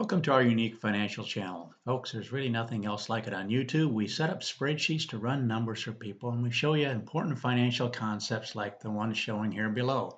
Welcome to our unique financial channel. Folks, there's really nothing else like it on YouTube. We set up spreadsheets to run numbers for people and we show you important financial concepts like the one showing here below.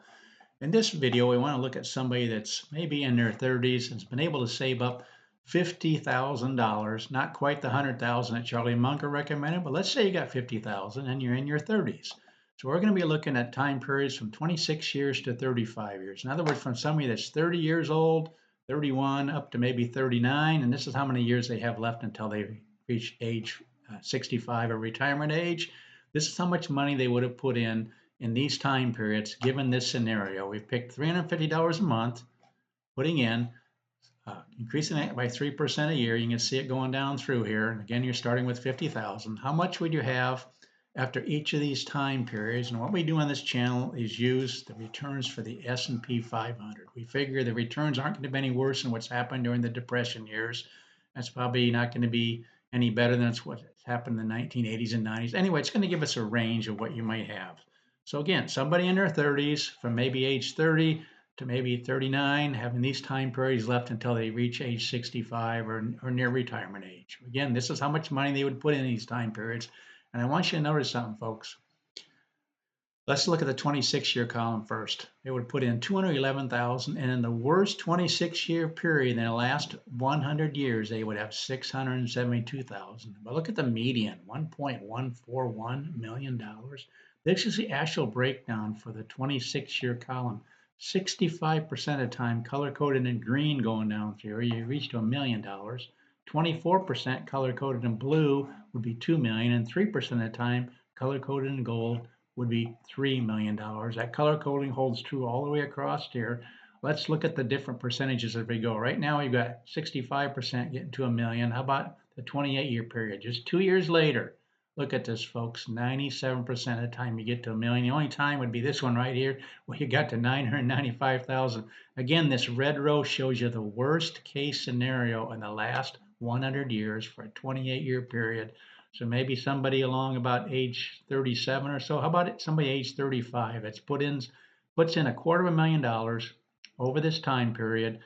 In this video, we want to look at somebody that's maybe in their 30s and has been able to save up $50,000, not quite the 100,000 that Charlie Munger recommended, but let's say you got 50,000 and you're in your 30s. So we're going to be looking at time periods from 26 years to 35 years. In other words, from somebody that's 30 years old, 31 up to maybe 39, and this is how many years they have left until they reach age 65 or retirement age. This is how much money they would have put in these time periods given this scenario. We've picked $350 a month, putting in, increasing it by 3% a year. You can see it going down through here. And again, you're starting with 50,000. How much would you have after each of these time periods? And what we do on this channel is use the returns for the S&P 500. We figure the returns aren't going to be any worse than what's happened during the Depression years. That's probably not going to be any better than what happened in the 1980s and 90s. Anyway, it's going to give us a range of what you might have. So again, somebody in their 30s, from maybe age 30 to maybe 39, having these time periods left until they reach age 65 or near retirement age. Again, this is how much money they would put in these time periods. And I want you to notice something, folks. Let's look at the 26-year column first. They would put in 211,000, and in the worst 26-year period in the last 100 years, they would have 672,000. But look at the median, $1.141 million. This is the actual breakdown for the 26-year column. 65% of the time color-coded in green going down through, you reach to $1 million. 24% color-coded in blue would be $2 million, and 3% of the time color-coded in gold would be $3 million. That color coding holds true all the way across here. Let's look at the different percentages as we go. Right now, you've got 65% getting to $1 million. How about the 28-year period? Just 2 years later, look at this, folks. 97% of the time you get to $1 million. The only time would be this one right here, where you got to 995,000. Again, this red row shows you the worst case scenario in the last 100 years for a 28-year period. So maybe somebody along about age 37 or so. How about it? Somebody age 35 that's puts in $250,000 over this time period,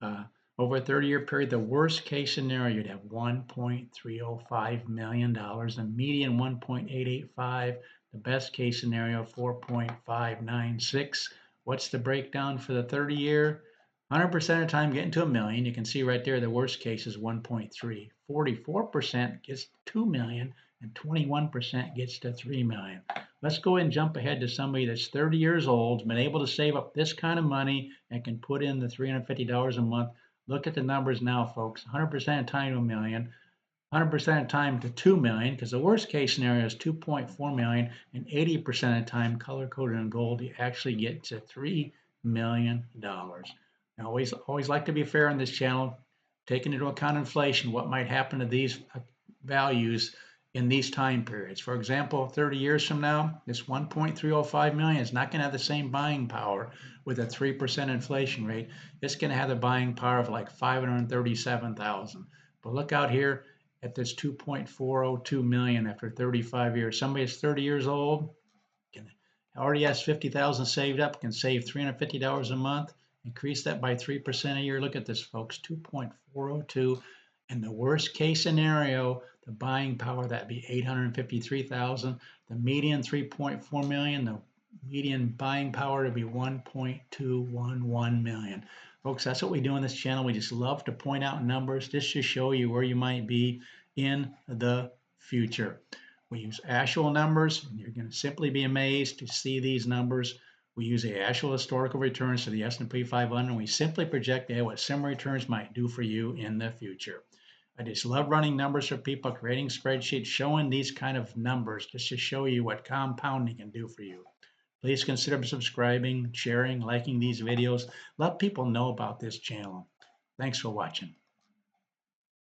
over a 30-year period. The worst case scenario, you'd have $1.305 million. The median 1.885. The best case scenario 4.596. What's the breakdown for the 30-year? 100% of the time getting to $1 million. You can see right there the worst case is 1.3. 44% gets $2 million and 21% gets to $3 million. Let's go ahead and jump ahead to somebody that's 30 years old, been able to save up this kind of money and can put in the $350 a month. Look at the numbers now, folks. 100% of the time to $1 million. 100% of the time to $2 million, because the worst case scenario is 2.4 million, and 80% of the time color coded in gold, you actually get to $3 million. I always like to be fair on this channel, taking into account inflation, what might happen to these values in these time periods. For example, 30 years from now, this 1.305 million is not going to have the same buying power with a 3% inflation rate. It's going to have the buying power of like 537,000. But look out here at this 2.402 million after 35 years. Somebody that's 30 years old, already has 50,000 saved up, can save $350 a month. Increase that by 3% a year. Look at this, folks, 2.402. And the worst case scenario, the buying power, that'd be 853,000. The median 3.4 million. The median buying power would be 1.211 million. Folks, that's what we do on this channel. We just love to point out numbers just to show you where you might be in the future. We use actual numbers, and you're going to simply be amazed to see these numbers. We use the actual historical returns to the S&P 500, and we simply project what similar returns might do for you in the future. I just love running numbers for people, creating spreadsheets, showing these kind of numbers just to show you what compounding can do for you. Please consider subscribing, sharing, liking these videos. Let people know about this channel. Thanks for watching.